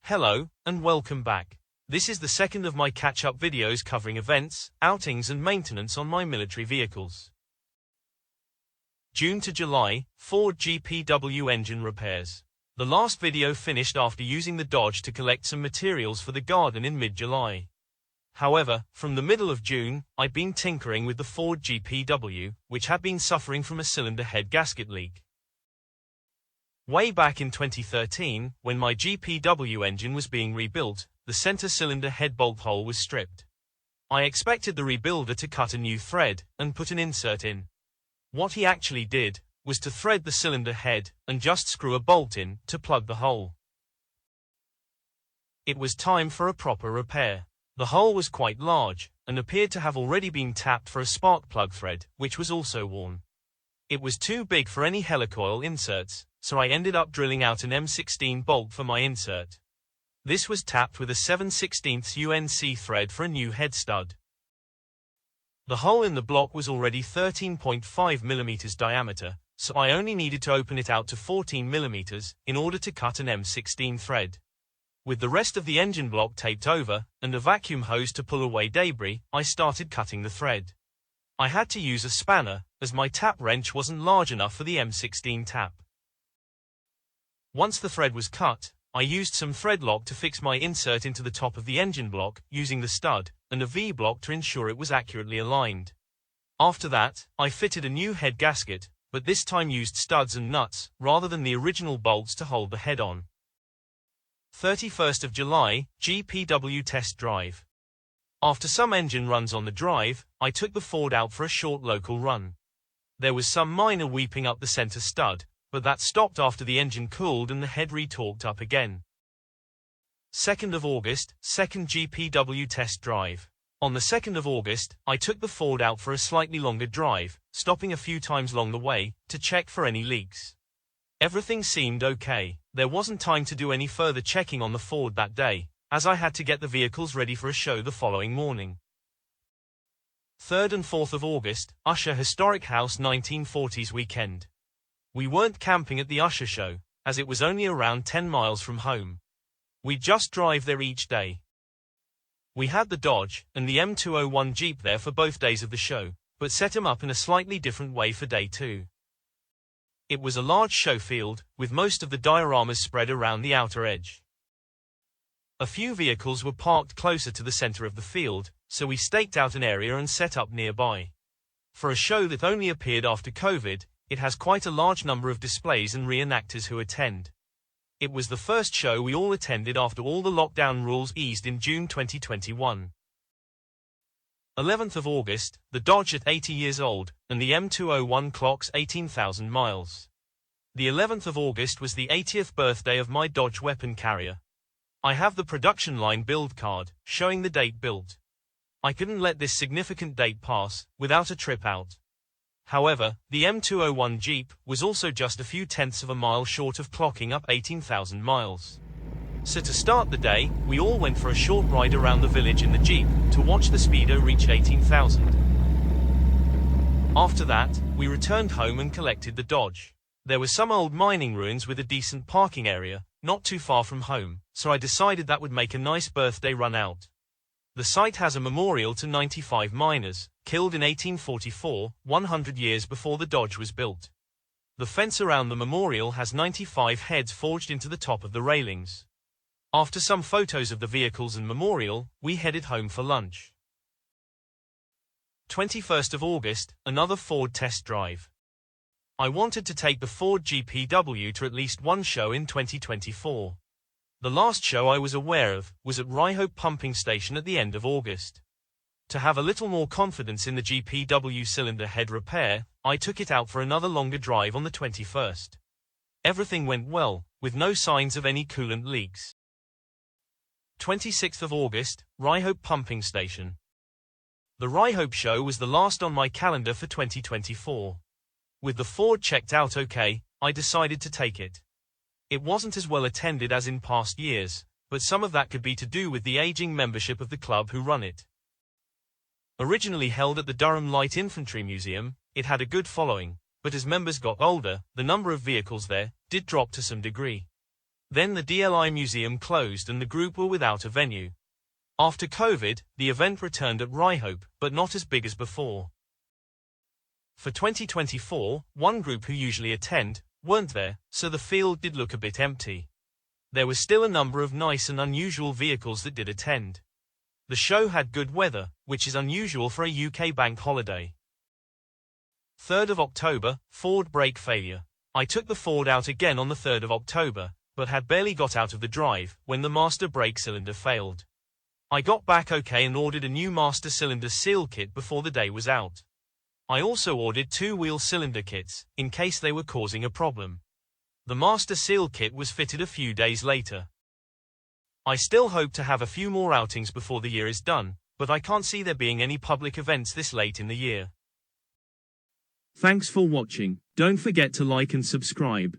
Hello, and welcome back. This is the second of my catch-up videos covering events, outings and maintenance on my military vehicles. June to July, Ford GPW Engine Repairs. The last video finished after using the Dodge to collect some materials for the garden in mid-July. However, from the middle of June, I've been tinkering with the Ford GPW, which had been suffering from a cylinder head gasket leak. Way back in 2013, when my GPW engine was being rebuilt, the center cylinder head bolt hole was stripped. I expected the rebuilder to cut a new thread and put an insert in. What he actually did was to thread the cylinder head and just screw a bolt in to plug the hole. It was time for a proper repair. The hole was quite large and appeared to have already been tapped for a spark plug thread, which was also worn. It was too big for any helicoil inserts, so I ended up drilling out an M16 bolt for my insert. This was tapped with a 7/16 UNC thread for a new head stud. The hole in the block was already 13.5 mm diameter, so I only needed to open it out to 14 mm in order to cut an M16 thread. With the rest of the engine block taped over, and a vacuum hose to pull away debris, I started cutting the thread. I had to use a spanner, as my tap wrench wasn't large enough for the M16 tap. Once the thread was cut, I used some thread lock to fix my insert into the top of the engine block, using the stud, and a V-block to ensure it was accurately aligned. After that, I fitted a new head gasket, but this time used studs and nuts, rather than the original bolts to hold the head on. 31st of July, GPW Test Drive. After some engine runs on the drive, I took the Ford out for a short local run. There was some minor weeping up the center stud, but that stopped after the engine cooled and the head re-torqued up again. 2nd of August, second GPW Test Drive. On the 2nd of August, I took the Ford out for a slightly longer drive, stopping a few times along the way, to check for any leaks. Everything seemed okay. There wasn't time to do any further checking on the Ford that day, as I had to get the vehicles ready for a show the following morning. 3rd and 4th of August, Ushaw Historic House 1940s weekend. We weren't camping at the Ushaw show, as it was only around 10 miles from home. We'd just drive there each day. We had the Dodge and the M201 Jeep there for both days of the show, but set them up in a slightly different way for day 2. It was a large show field, with most of the dioramas spread around the outer edge. A few vehicles were parked closer to the center of the field, so we staked out an area and set up nearby. For a show that only appeared after COVID, it has quite a large number of displays and reenactors who attend. It was the first show we all attended after all the lockdown rules eased in June 2021. 11th of August, the Dodge at 80 years old, and the M201 clocks 18,000 miles. The 11th of August was the 80th birthday of my Dodge weapon carrier. I have the production line build card, showing the date built. I couldn't let this significant date pass, without a trip out. However, the M201 Jeep was also just a few tenths of a mile short of clocking up 18,000 miles. So to start the day, we all went for a short ride around the village in the Jeep, to watch the speedo reach 18,000. After that, we returned home and collected the Dodge. There were some old mining ruins with a decent parking area, not too far from home, so I decided that would make a nice birthday run out. The site has a memorial to 95 miners, killed in 1844, 100 years before the Dodge was built. The fence around the memorial has 95 heads forged into the top of the railings. After some photos of the vehicles and memorial, we headed home for lunch. 21st of August, another Ford test drive. I wanted to take the Ford GPW to at least one show in 2024. The last show I was aware of was at Ryhope pumping station at the end of August. To have a little more confidence in the GPW cylinder head repair, I took it out for another longer drive on the 21st. Everything went well, with no signs of any coolant leaks. 26th of August, Ryhope pumping station. The Ryhope show was the last on my calendar for 2024. With the Ford checked out okay, I decided to take it. It wasn't as well attended as in past years, but some of that could be to do with the aging membership of the club who run it. Originally held at the Durham Light Infantry Museum, it had a good following, but as members got older, the number of vehicles there did drop to some degree. Then the DLI Museum closed and the group were without a venue. After COVID, the event returned at Ryhope, but not as big as before. For 2024, one group who usually attend weren't there, so the field did look a bit empty. There was still a number of nice and unusual vehicles that did attend. The show had good weather, which is unusual for a UK bank holiday. 3rd of October, Ford Brake Failure. I took the Ford out again on the 3rd of October, but had barely got out of the drive when the master brake cylinder failed. I got back okay and ordered a new master cylinder seal kit before the day was out. I also ordered 2 wheel cylinder kits, in case they were causing a problem. The master seal kit was fitted a few days later. I still hope to have a few more outings before the year is done, but I can't see there being any public events this late in the year. Thanks for watching. Don't forget to like and subscribe.